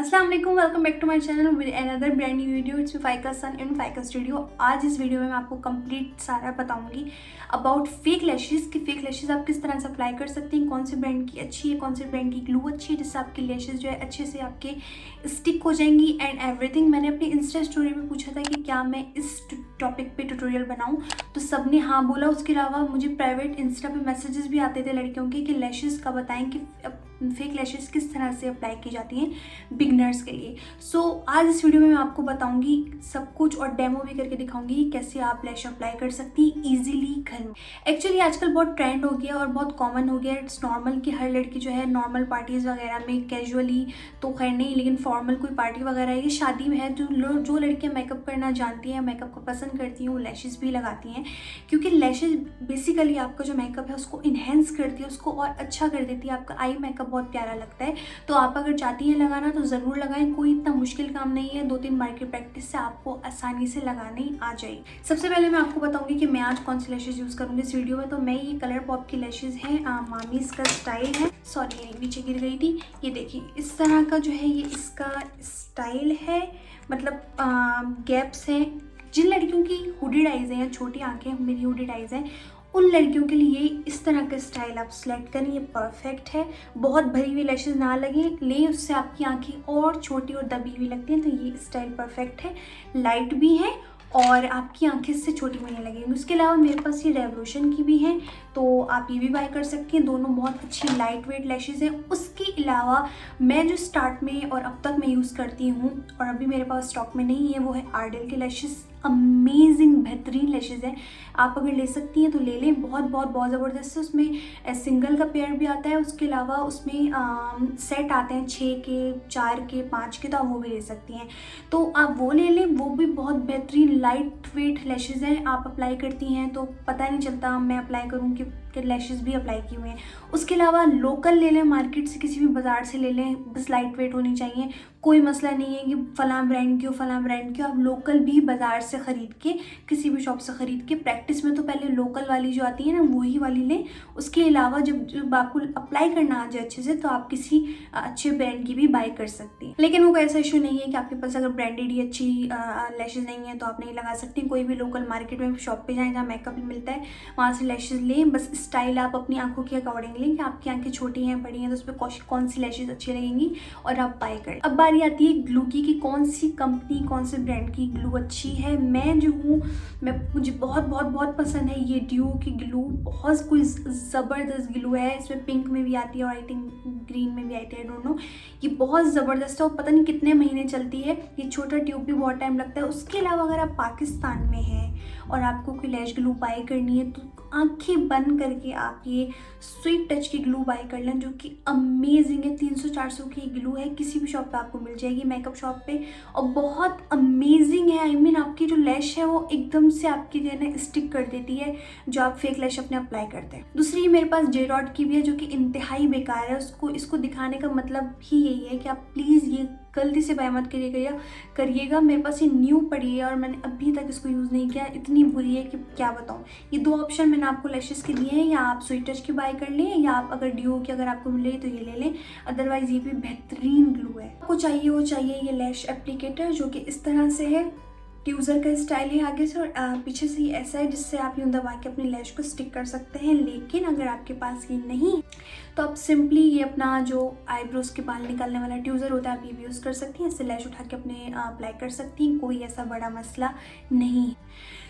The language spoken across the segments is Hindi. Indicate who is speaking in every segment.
Speaker 1: अस्सलाम वालेकुम, welcome back to my channel with another brand new video. It's Faika सन इन फाइका स्टूडियो। आज इस वीडियो में मैं आपको कंप्लीट सारा बताऊंगी अबाउट फेक लैशेज़ कि फेक लैशेज़ आप किस तरह से अप्लाई कर सकती हैं, कौन से ब्रांड की अच्छी है, कौन से ब्रांड की ग्लू अच्छी है जिससे आपकी लैशेज़ जो है अच्छे से आपके स्टिक हो जाएंगी एंड एवरीथिंग। मैंने अपनी इंस्टा स्टोरी में पूछा था कि क्या मैं इस टॉपिक पे ट्यूटोरियल बनाऊं, तो सबने हाँ बोला। उसके अलावा मुझे प्राइवेट इंस्टा पे मैसेजेस भी आते थे लड़कियों के कि लैशेज़ का बताएं कि फेक लैशेज़ किस तरह से अप्लाई की जाती हैं बिगनर्स के लिए। आज इस वीडियो में मैं आपको बताऊंगी सब कुछ और डेमो भी करके दिखाऊंगी कि कैसे आप लैश अप्लाई कर सकती हैं ईजिली घर में। एक्चुअली आजकल बहुत ट्रेंड हो गया और बहुत कॉमन हो गया। इट्स नॉर्मल कि हर लड़की जो है नॉर्मल पार्टीज़ वगैरह में कैजुअली तो खैर नहीं, लेकिन फॉर्मल कोई पार्टी वगैरह है, शादी में है, जो लड़कियाँ मेकअप करना जानती हैं, मेकअप को पसंद करती हैं, वो लैशेज़ भी लगाती हैं। क्योंकि लैशेज़ बेसिकली आपका जो मेकअप है उसको इन्हेंस करती है, उसको और अच्छा कर देती है। आपका आई मेकअप बहुत प्यारा लगता है। तो आप अगर चाहती हैं लगाना तो ज़रूर लगाएं, कोई इतना मुश्किल काम नहीं है। 2-3 बार की प्रैक्टिस से आपको आसानी से लगाने आ जाएगी। सबसे पहले मैं आपको बताऊंगी कि मैं आज कौन सी लैशेज़ यूज़ करूंगी इस वीडियो में। तो मैं ये कलर पॉप की लैशेज़ हैं, मामीज का स्टाइल है। सॉरी, ये नीचे गिर गई थी। ये देखिए इस तरह का जो है ये इसका स्टाइल है, मतलब गैप्स हैं। जिन लड़कियों की हुडेड आइज़ हैं या छोटी आँखें, मेरी हुडेड आइज़ हैं, उन लड़कियों के लिए इस तरह का स्टाइल आप सिलेक्ट करें, ये परफेक्ट है। बहुत भरी हुई लैशेज़ ना लगे, ले उससे आपकी आंखें और छोटी और दबी हुई लगती हैं, तो ये स्टाइल परफेक्ट है। लाइट भी है और आपकी आंखें इससे छोटी भी नहीं लगेंगी। उसके अलावा मेरे पास ये रेवोल्यूशन की भी है, तो आप ये भी बाय कर सकती हैं। दोनों बहुत अच्छी लाइट वेट लैशेज़ हैं। उसके अलावा मैं जो स्टार्ट में और अब तक मैं यूज़ करती हूँ और अभी मेरे पास स्टॉक में नहीं है, वो है आर्डेल की लैशेज़। अमेजिंग बेहतरीन लैशेज़ हैं, आप अगर ले सकती हैं तो ले लें। बहुत ज़बरदस्त है। उसमें सिंगल का पेयर भी आता है, उसके अलावा उसमें सेट आते हैं 6 के, 4 के, 5 के, तो आप वो भी ले सकती हैं। तो आप वो ले लें, वो भी बहुत बेहतरीन लाइट वेट लैशेज़ हैं। आप अप्लाई करती हैं तो पता नहीं चलता मैं अप्लाई करूँ कि लैशेज़ भी अप्लाई किए हुए हैं। उसके अलावा लोकल ले लें, मार्केट से किसी भी बाज़ार से ले लें, बस लाइट वेट होनी चाहिए। कोई मसला नहीं है कि फ़लाँ ब्रांड की हो, फ़लाँ ब्रांड की हो। आप लोकल भी बाज़ार से ख़रीद के, किसी भी शॉप से ख़रीद के, प्रैक्टिस में तो पहले लोकल वाली जो आती है ना वही वाली लें। उसके अलावा जब आपको अप्लाई करना आ जाए अच्छे से, तो आप किसी अच्छे ब्रांड की भी बाय कर सकती हैं। लेकिन वो कोई ऐसा इशू नहीं है कि आपके पास अगर ब्रांडेड ही अच्छी लैशेज़ नहीं है तो आप नहीं लगा सकती। कोई भी लोकल मार्केट में शॉप पे जाएँ जहाँ मेकअप भी मिलता है, वहाँ से लैशेज़ लें। बस स्टाइल आप अपनी आंखों के अकॉर्डिंग लें कि आपकी आंखें छोटी हैं, बड़ी हैं, तो उस पर कौन सी लैशेज़ अच्छी लगेंगी और आप बाय करें। अब बारी आती है ग्लू की कि कौन सी कंपनी, कौन से ब्रांड की ग्लू अच्छी है। मैं जो हूँ, मुझे बहुत पसंद है ये ड्यू की ग्लू। बहुत कोई ज़बरदस्त ग्लू है। इसमें पिंक में भी आती है और आई थिंक ग्रीन में भी आती है, आई डोंट नो। ये बहुत ज़बरदस्त है और पता नहीं कितने महीने चलती है। ये छोटा ट्यूब भी बहुत टाइम लगता है। उसके अलावा अगर आप पाकिस्तान में हैं और आपको कोई लैश ग्लू बाय करनी है तो आंखें बंद करके आप ये स्वीट टच की ग्लू बाय कर लें, जो कि अमेजिंग है। 300-400 की ग्लू है, किसी भी शॉप पे आपको मिल जाएगी, मेकअप शॉप पे, और बहुत अमेजिंग है। आई मीन आपकी जो लैश है वो एकदम से आपकी जो है ना स्टिक कर देती है, जो आप फेक लैश अपने अप्लाई करते हैं। दूसरी मेरे पास जे डॉट की भी है, जो कि इंतहाई बेकार है। इसको दिखाने का मतलब ही यही है कि आप प्लीज़ ये गलती से बाय मत करिएगा। मेरे पास ये न्यू पड़ी है और मैंने अभी तक इसको यूज़ नहीं किया। इतनी बुरी है कि क्या बताऊँ। ये 2 ऑप्शन मैंने आपको लैशेज़ के दिए हैं, या आप स्वीट टच की बाय कर लें, या आप अगर ड्यू की अगर आपको मिले तो ये ले लें। अदरवाइज़ ये भी बेहतरीन ग्लू है। आपको चाहिए वो चाहिए ये लैश एप्लीकेटर, जो कि इस तरह से है। ट्यूज़र का स्टाइल है आगे से, और पीछे से ये ऐसा है जिससे आप यूँ दबा के अपनी लैश को स्टिक कर सकते हैं। लेकिन अगर आपके पास ये नहीं तो आप सिंपली ये अपना जो आईब्रोज के बाल निकालने वाला ट्यूज़र होता है, आप ये भी यूज़ कर सकती हैं। इससे लैश उठा के अपने अप्लाई कर सकती हैं, कोई ऐसा बड़ा मसला नहीं है।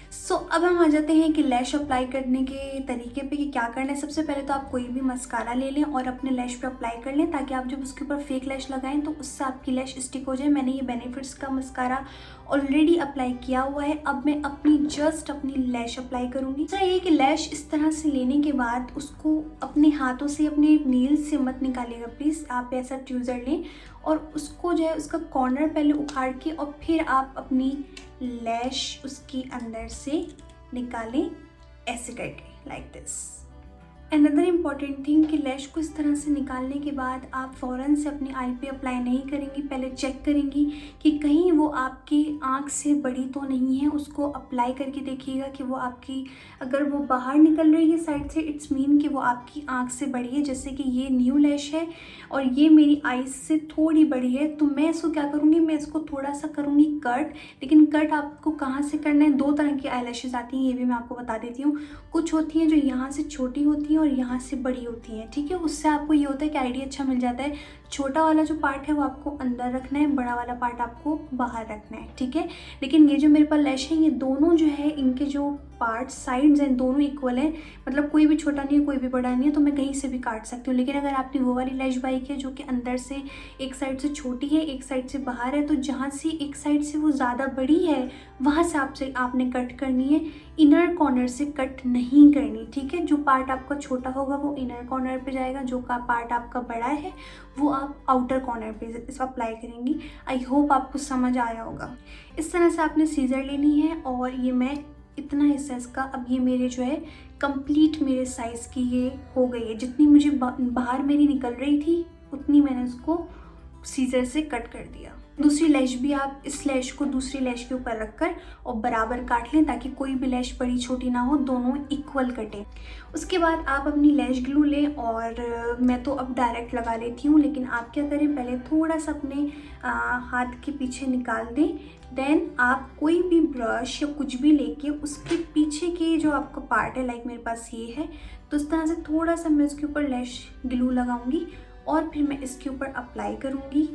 Speaker 1: अब हम आ जाते हैं कि लैश अप्लाई करने के तरीके पे कि क्या करना है। सबसे पहले तो आप कोई भी मस्कारा ले लें और अपने लैश पे अप्लाई कर लें, ताकि आप जब उसके ऊपर फेक लैश लगाएं तो उससे आपकी लैश स्टिक हो जाए। मैंने ये बेनिफिट्स का मस्कारा ऑलरेडी अप्लाई किया हुआ है। अब मैं अपनी लैश अप्लाई करूँगी। दूसरा ये कि लैश इस तरह से लेने के बाद उसको अपने हाथों से, अपने नील से मत निकालिएगा प्लीज़। आप ऐसा ट्यूज़र लें और उसको जो है उसका कॉर्नर पहले उखाड़ के और फिर आप अपनी लैश उसके अंदर से निकालें, ऐसे करके, like this. Another important thing कि लैश को इस तरह से निकालने के बाद आप फ़ौरन से अपनी आई पे अप्लाई नहीं करेंगी, पहले चेक करेंगी कि कहीं वो आपकी आँख से बड़ी तो नहीं है। उसको अप्लाई करके देखिएगा कि वो आपकी, अगर वो बाहर निकल रही है साइड से, इट्स मीन कि वो आपकी आँख से बड़ी है। जैसे कि ये न्यू लैश है और ये मेरी आईज से थोड़ी बड़ी है, तो मैं इसको क्या करूँगी, मैं इसको थोड़ा सा करूँगी कट। लेकिन कट आपको कहाँ से करना है, 2 तरह की आई लैशेज़ आती हैं, ये भी मैं आपको बता देती हूँ। कुछ होती हैं जो यहाँ से छोटी होती हैं और यहाँ से बड़ी होती हैं, ठीक है। उससे आपको ये होता है कि आइडिया अच्छा मिल जाता है। छोटा वाला जो पार्ट है वो आपको अंदर रखना है, बड़ा वाला पार्ट आपको बाहर रखना है, ठीक है। लेकिन ये जो मेरे पास लैश है, ये दोनों जो है, इनके जो पार्ट साइड्स हैं दोनों इक्वल हैं, मतलब कोई भी छोटा नहीं है कोई भी बड़ा नहीं है, तो मैं कहीं से भी काट सकती हूँ। लेकिन अगर आपने वो वाली लैश बाई की है जो कि अंदर से एक साइड से छोटी है, एक साइड से बाहर है, तो जहाँ से एक साइड से वो ज़्यादा बड़ी है वहाँ से आपने कट करनी है, इनर कॉर्नर से कट नहीं करनी, ठीक है। जो पार्ट आपका छोटा होगा वो इनर कॉर्नर पे जाएगा, जो का पार्ट आपका बड़ा है वो आप आउटर कॉर्नर पे इसको अप्लाई करेंगी। आई होप आपको समझ आया होगा। इस तरह से आपने सीज़र लेनी है और ये मैं इतना हिस्सा इसका, अब ये मेरे जो है कंप्लीट मेरे साइज़ की ये हो गई है। जितनी मुझे बाहर मेरी निकल रही थी उतनी मैंने उसको सीज़र से कट कर दिया। दूसरी लैश भी आप इस लैश को दूसरी लैश के ऊपर रखकर और बराबर काट लें ताकि कोई भी लैश बड़ी छोटी ना हो, दोनों इक्वल कटें। उसके बाद आप अपनी लैश ग्लू लें और मैं तो अब डायरेक्ट लगा लेती हूँ, लेकिन आप क्या करें, पहले थोड़ा सा अपने हाथ के पीछे निकाल दें। देन आप कोई भी ब्रश या कुछ भी लेके उसके पीछे के जो आपका पार्ट है, लाइक मेरे पास ये है, तो इस तरह से थोड़ा सा मैं उसके ऊपर लैश ग्लू लगाऊंगी और फिर मैं इसके ऊपर अप्लाई करूँगी।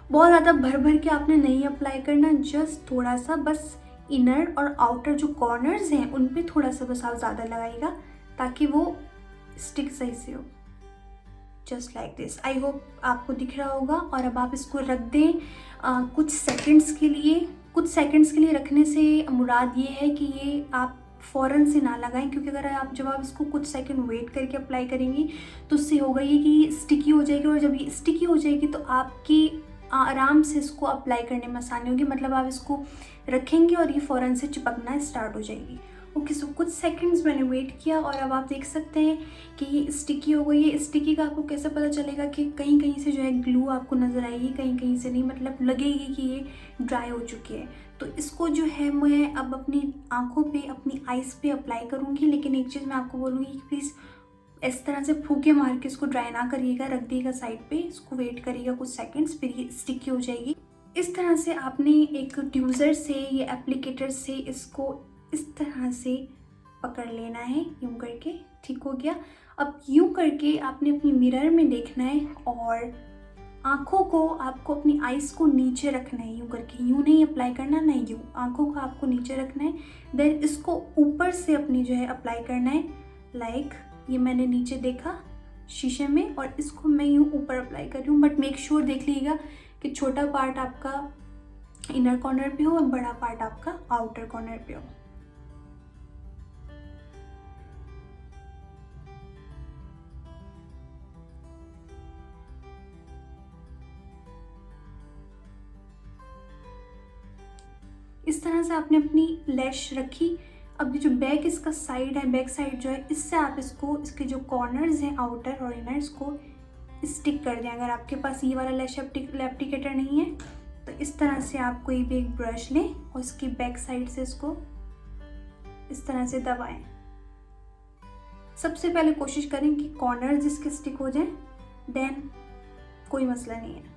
Speaker 1: बहुत ज़्यादा भर भर के आपने नहीं अप्लाई करना, जस्ट थोड़ा सा, बस इनर और आउटर जो कॉर्नर्स हैं उन पे थोड़ा सा बस आप ज़्यादा लगाइएगा ताकि वो स्टिक सही से हो, just like this. I hope आपको दिख रहा होगा। और अब आप इसको रख दें कुछ सेकंड्स के लिए। कुछ सेकंड्स के लिए रखने से मुराद ये है कि ये आप फ़ौरन से ना लगाएं, क्योंकि अगर जब आप इसको कुछ सेकंड वेट करके अप्लाई करेंगी तो उससे होगा ये कि स्टिकी हो जाएगी, और जब ये स्टिकी हो जाएगी तो आपकी आराम से इसको अप्लाई करने में आसानी होगी। मतलब आप इसको रखेंगे और ये फ़ौरन से चिपकना स्टार्ट हो जाएगी। ओके, सो कुछ सेकंड्स मैंने वेट किया और अब आप देख सकते हैं कि ये स्टिकी हो गई है। स्टिकी का आपको कैसे पता चलेगा कि कहीं कहीं से जो है ग्लू आपको नज़र आएगी, कहीं कहीं से नहीं, मतलब लगेगी कि ये ड्राई हो चुकी है। तो इसको जो है मैं अब अपनी आँखों पे, अपनी आइज़ पे अप्लाई करूँगी। लेकिन एक चीज़ मैं आपको बोलूँगी कि प्लीज़ इस तरह से फूके मार के इसको ड्राई ना करिएगा, रख दिएगा साइड पे, इसको वेट करिएगा कुछ सेकंड्स, फिर ये स्टिकी हो जाएगी। इस तरह से आपने एक ट्यूज़र से या एप्लीकेटर से इसको इस तरह से पकड़ लेना है, यूँ करके। ठीक हो गया। अब यूँ करके आपने अपनी मिरर में देखना है और आँखों को आपको, अपनी आइज़ को नीचे रखना है, यूँ करके। यूँ नहीं अप्लाई करना, नहीं यूँ, आँखों को आपको नीचे रखना है। देन इसको ऊपर से अपनी जो है अप्लाई करना है, लाइक ये मैंने नीचे देखा शीशे में और इसको मैं यूँ ऊपर अप्लाई कर रही हूँ। बट मेक श्योर देख लीजिएगा कि छोटा पार्ट आपका इनर कॉर्नर पे हो और बड़ा पार्ट आपका आउटर कॉर्नर पे हो। इस तरह से आपने अपनी लैश रखी। अब ये जो बैक इसका साइड है, बैक साइड जो है, इससे आप इसको, इसके जो कॉर्नर्स हैं आउटर और इनर, इसको स्टिक कर दें। अगर आपके पास ये वाला लैश एप्लीकेटर नहीं है तो इस तरह से आप कोई भी एक ब्रश लें और इसकी बैक साइड से इसको इस तरह से दबाएं। सबसे पहले कोशिश करें कि कॉर्नर्स इसके स्टिक हो जाएं, देन कोई मसला नहीं है।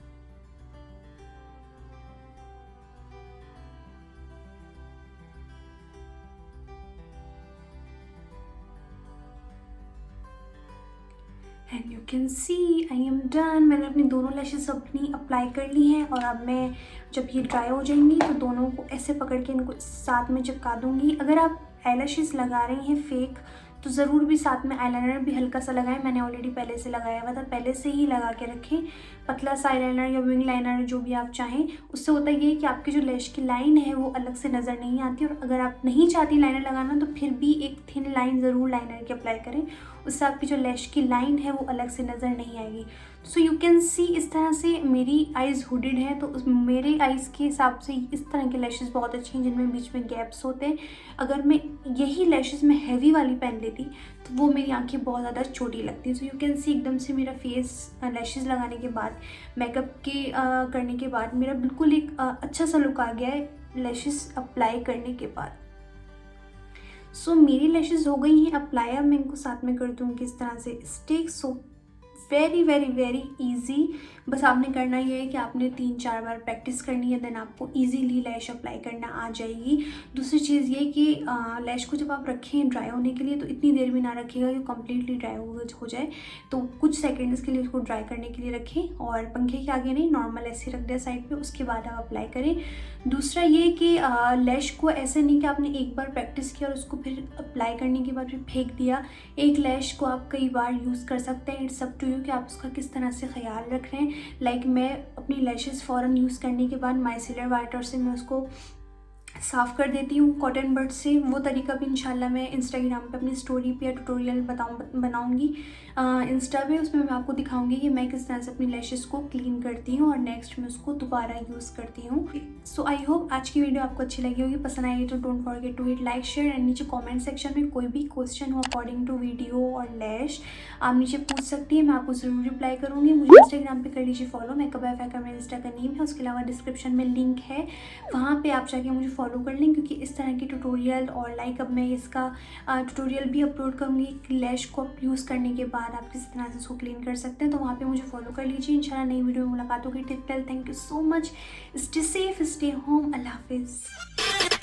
Speaker 1: And you can see I am done. मैंने अपनी दोनों लैशेस अपनी अप्लाई कर ली हैं और अब मैं, जब ये ड्राई हो जाएंगी तो दोनों को ऐसे पकड़ के इनको साथ में चिपका दूंगी। अगर आप आई लैशेस लगा रही हैं फेक तो ज़रूर भी साथ में आईलाइनर भी हल्का सा लगाएं। मैंने ऑलरेडी पहले से लगाया हुआ था, पहले से ही लगा के रखें। पतला सा आईलाइनर या विंग लाइनर जो भी आप चाहें। उससे होता ये है कि आपकी जो लैश की लाइन है वो अलग से नज़र नहीं आती। और अगर आप नहीं चाहती लाइनर लगाना तो फिर भी एक थिन लाइन ज़रूर लाइनर की अप्लाई करें, उससे आपकी जो लैश की लाइन है वो अलग से नज़र नहीं आएगी। सो यू कैन सी इस तरह से मेरी आइज़ हुडेड है, तो मेरे आइज़ के हिसाब से इस तरह के लैशेज़ बहुत अच्छी हैं जिनमें बीच में गैप्स होते हैं। अगर मैं यही लैशेज़ में हैवी वाली पहन लेती तो वो मेरी आंखें बहुत ज़्यादा छोटी लगती हैं। सो यू कैन सी एकदम से मेरा फेस लैशेज़ लगाने के बाद, मेकअप के करने के बाद मेरा बिल्कुल एक अच्छा सा लुक आ गया है लैशेज़ अप्लाई करने के बाद। सो मेरी लैशेज़ हो गई हैं अप्लाई। अब मैं इनको साथ में करती हूँ किस तरह से stick. So very very very easy. बस आपने करना ये है कि आपने 3-4 बार प्रैक्टिस करनी है, देन आपको इजीली लैश अप्लाई करना आ जाएगी। दूसरी चीज़ ये कि लैश को जब आप रखें ड्राई होने के लिए तो इतनी देर भी ना रखिएगा कि कम्प्लीटली ड्राई हो जाए। तो कुछ सेकेंड्स के लिए उसको ड्राई करने के लिए रखें और पंखे के आगे नहीं, नॉर्मल ऐसे रख दिया साइड पे, उसके बाद आप अप्लाई करें। दूसरा ये कि लैश को ऐसे नहीं कि आपने एक बार प्रैक्टिस किया और उसको फिर अप्लाई करने के बाद फिर फेंक दिया। एक लैश को आप कई बार यूज़ कर सकते हैं। इट्स अप टू यू कि आप उसका किस तरह से ख्याल रख रहे हैं। लाइक मैं अपनी लैशेज़ फ़ौरन यूज़ करने के बाद माइसिलर वाइटर से मैं उसको साफ़ कर देती हूँ कॉटन बड से। वो तरीका भी इंशाल्लाह मैं इंस्टाग्राम पे अपनी स्टोरी पे या ट्यूटोरियल बनाऊँगी इंस्टा पे। उसमें मैं आपको दिखाऊंगी कि मैं किस तरह से अपनी लैशेज़ को क्लीन करती हूँ और नेक्स्ट मैं उसको दोबारा यूज़ करती हूँ। सो आई होप आज की वीडियो आपको अच्छी लगी होगी। पसंद आई तो don't forget to hit like share and नीचे कॉमेंट सेक्शन में कोई भी क्वेश्चन हो अकॉर्डिंग टू वीडियो और लैश आप नीचे पूछ सकती हैं, मैं आपको ज़रूर रिप्लाई करूँगी। मुझे इंस्टाग्राम पे कर लीजिए फॉलो, मेकअप बाय फाइका मेरा इंस्टा का नेम है। उसके अलावा डिस्क्रिप्शन में लिंक है, वहाँ पे आप जाके मुझे फॉलो कर लें, क्योंकि इस तरह की ट्यूटोरियल और लाइक अब मैं इसका ट्यूटोरियल भी अपलोड करूँगी कि लैश को आप यूज़ करने के बाद आप किस तरह से उसको क्लीन कर सकते हैं। तो वहाँ पे मुझे फॉलो कर लीजिए। इंशाल्लाह नई वीडियो में मुलाकात होगी। Till thank you so much. Stay safe, stay home. अल्लाह हाफिज़।